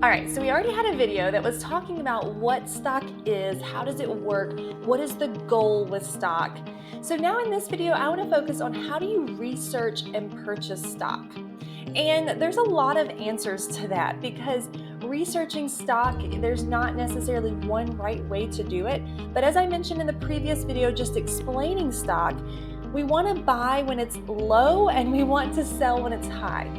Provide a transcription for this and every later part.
All right, so we already had a video that was talking about what stock is, how does it work, what is the goal with stock. So now in this video, I want to focus on how do you research and purchase stock. And there's a lot of answers to that because researching stock, there's not necessarily one right way to do it. But as I mentioned in the previous video, just explaining stock, we want to buy when it's low and we want to sell when it's high.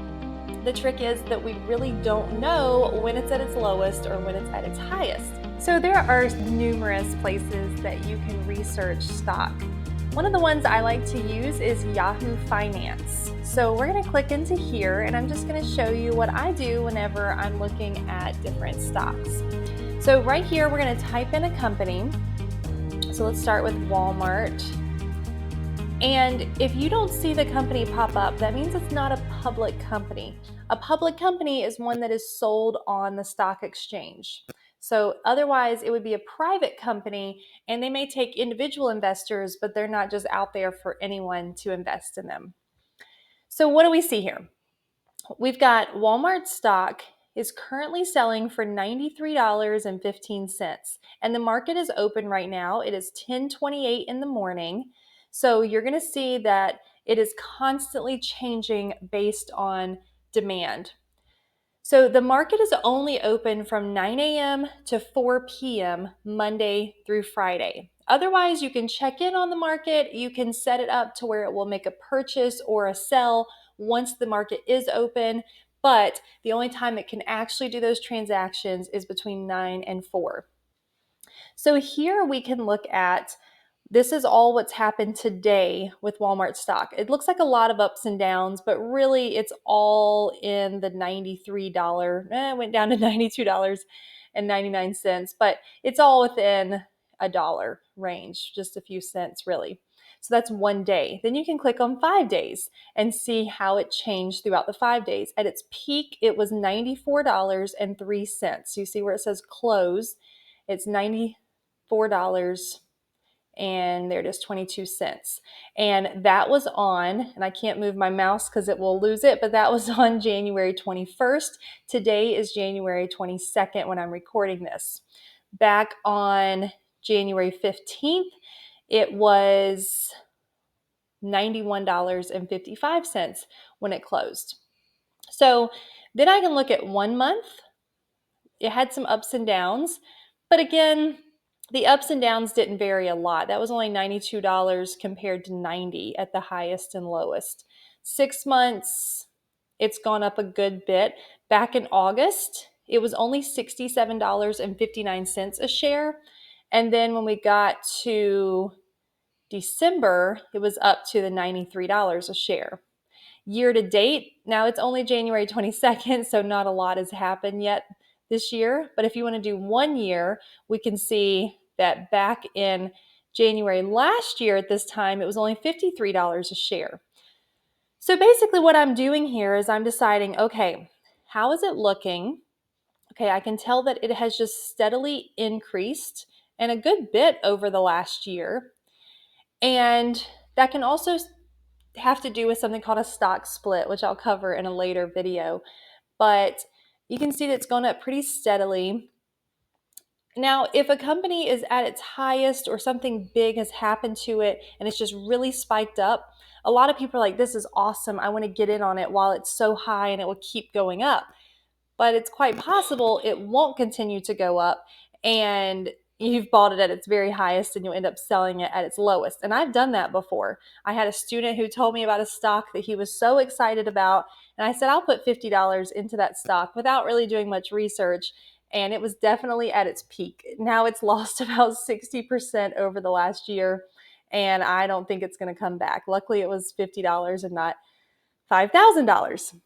The trick is that we really don't know when it's at its lowest or when it's at its highest. So there are numerous places that you can research stock. One of the ones I like to use is Yahoo Finance. So we're going to click into here and I'm just going to show you what I do whenever I'm looking at different stocks. So right here we're going to type in a company. So let's start with Walmart. And if you don't see the company pop up, that means it's not a public company. A public company is one that is sold on the stock exchange. So otherwise, it would be a private company, and they may take individual investors, but they're not just out there for anyone to invest in them. So what do we see here? We've got Walmart stock is currently selling for $93.15, and the market is open right now. It is 10:28 in the morning. So you're going to see that it is constantly changing based on demand. So the market is only open from 9 a.m. to 4 p.m. Monday through Friday. Otherwise, you can check in on the market. You can set it up to where it will make a purchase or a sell once the market is open. But the only time it can actually do those transactions is between 9 and 4. So here we can look at, this is all what's happened today with Walmart stock. It looks like a lot of ups and downs, but really it's all in the $93, it went down to $92.99, but it's all within a dollar range, just a few cents really. So that's one day. Then you can click on 5 days and see how it changed throughout the 5 days. At its peak, it was $94.03. You see where it says close, it's $94 and there it is, 22 cents. And that was on, and I can't move my mouse because it will lose it, but that was on January 21st. Today is January 22nd when I'm recording this. Back on January 15th, it was $91.55 when it closed. So then I can look at 1 month. It had some ups and downs, but again, the ups and downs didn't vary a lot. That was only $92 compared to $90 at the highest and lowest. 6 months, it's gone up a good bit. Back in August, it was only $67.59 a share. And then when we got to December, it was up to the $93 a share. Year to date, now it's only January 22nd, so not a lot has happened yet this year. But if you want to do 1 year, we can see that back in January last year at this time, it was only $53 a share. So basically what I'm doing here is I'm deciding, okay, how is it looking? Okay, I can tell that it has just steadily increased and a good bit over the last year. And that can also have to do with something called a stock split, which I'll cover in a later video. But you can see that it's gone up pretty steadily. Now, if a company is at its highest or something big has happened to it and it's just really spiked up, a lot of people are like, this is awesome. I want to get in on it while it's so high and it will keep going up. But it's quite possible it won't continue to go up and you've bought it at its very highest and you'll end up selling it at its lowest. And I've done that before. I had a student who told me about a stock that he was so excited about. And I said, I'll put $50 into that stock without really doing much research. And it was definitely at its peak. Now it's lost about 60% over the last year. And I don't think it's going to come back. Luckily, it was $50 and not $5,000.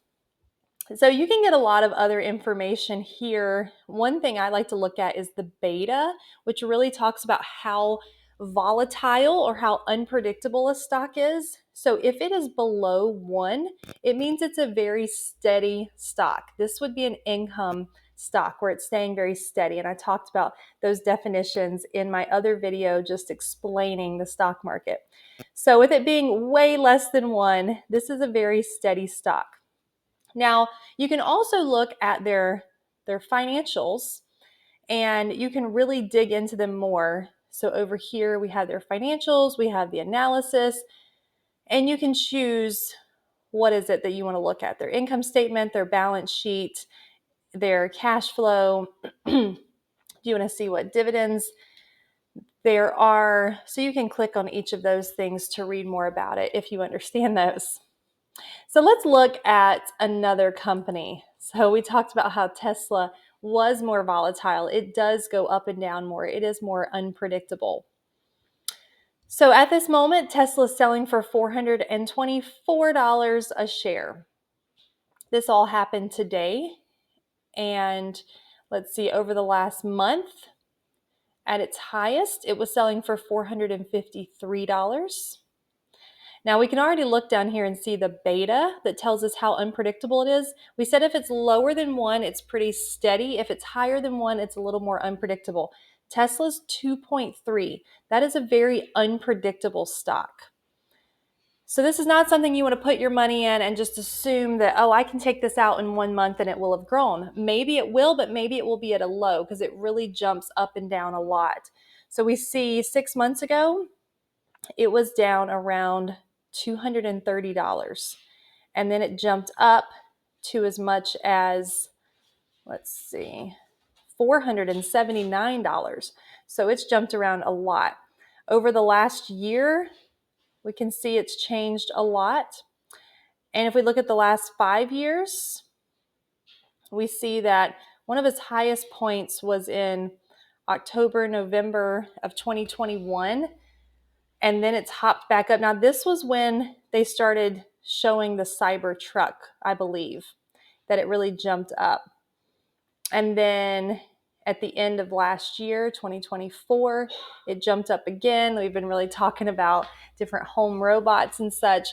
So you can get a lot of other information here. One thing I like to look at is the beta, which really talks about how volatile or how unpredictable a stock is. So if it is below 1, it means it's a very steady stock. This would be an income stock where it's staying very steady. And I talked about those definitions in my other video just explaining the stock market. So with it being way less than 1, this is a very steady stock. Now, you can also look at their their financials, and you can really dig into them more. So over here we have their financials, we have the analysis, and you can choose what is it that you want to look at: their income statement, their balance sheet, their cash flow. Do you want to see what dividends there are? So you can click on each of those things to read more about it if you understand those. So let's look at another company. So we talked about how Tesla was more volatile. It does go up and down more. It is more unpredictable. So at this moment, Tesla is selling for $424 a share. This all happened today. And let's see, over the last month, at its highest, it was selling for $453. Now we can already look down here and see the beta that tells us how unpredictable it is. We said if it's lower than 1, it's pretty steady. If it's higher than 1, it's a little more unpredictable. Tesla's 2.3. That is a very unpredictable stock. So this is not something you want to put your money in and just assume that, oh, I can take this out in 1 month and it will have grown. Maybe it will, but maybe it will be at a low because it really jumps up and down a lot. So we see 6 months ago, it was down around $230. And then it jumped up to as much as, let's see, $479. So it's jumped around a lot. Over the last year, we can see it's changed a lot. And if we look at the last 5 years, we see that one of its highest points was in October, November of 2021. And then it's hopped back up. Now, this was when they started showing the Cybertruck, I believe, that it really jumped up. And then at the end of last year, 2024, it jumped up again. We've been really talking about different home robots and such.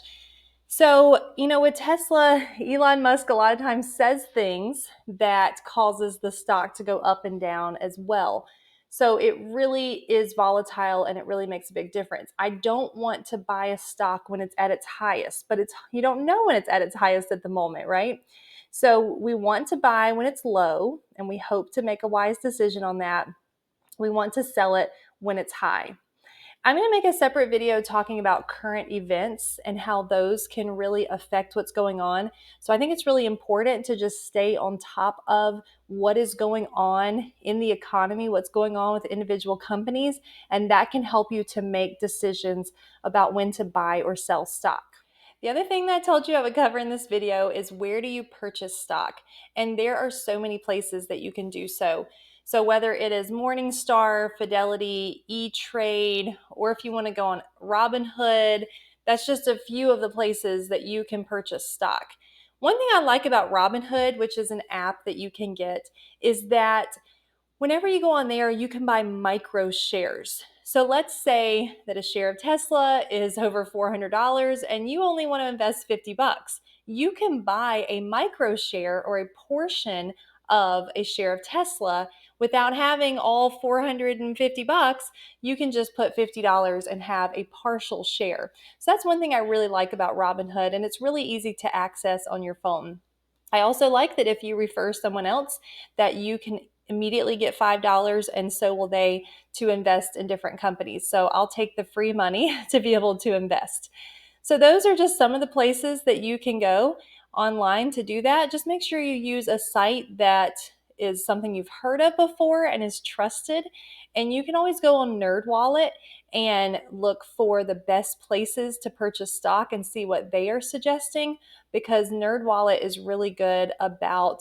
So, with Tesla, Elon Musk a lot of times says things that causes the stock to go up and down as well. So it really is volatile and it really makes a big difference. I don't want to buy a stock when it's at its highest, but you don't know when it's at its highest at the moment, right? So we want to buy when it's low, and we hope to make a wise decision on that. We want to sell it when it's high. I'm going to make a separate video talking about current events and how those can really affect what's going on. So I think it's really important to just stay on top of what is going on in the economy, what's going on with individual companies, and that can help you to make decisions about when to buy or sell stock. The other thing that I told you I would cover in this video is where do you purchase stock? And there are so many places that you can do so. So whether it is Morningstar, Fidelity, E-Trade, or if you want to go on Robinhood, that's just a few of the places that you can purchase stock. One thing I like about Robinhood, which is an app that you can get, is that whenever you go on there, you can buy micro shares. So let's say that a share of Tesla is over $400 and you only want to invest $50. You can buy a micro share or a portion of a share of Tesla without having all $450. You can just put $50 and have a partial share. So that's one thing I really like about Robinhood, and it's really easy to access on your phone. I also like that if you refer someone else, that you can immediately get $5, and so will they, to invest in different companies. So I'll take the free money to be able to invest. So those are just some of the places that you can go online to do that. Just make sure you use a site that is something you've heard of before and is trusted. And you can always go on NerdWallet and look for the best places to purchase stock and see what they are suggesting, because NerdWallet is really good about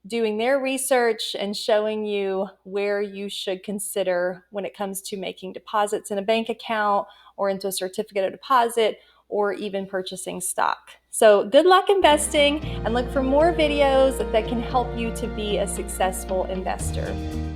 doing their research and showing you where you should consider when it comes to making deposits in a bank account or into a certificate of deposit or even purchasing stock. So good luck investing, and look for more videos that can help you to be a successful investor.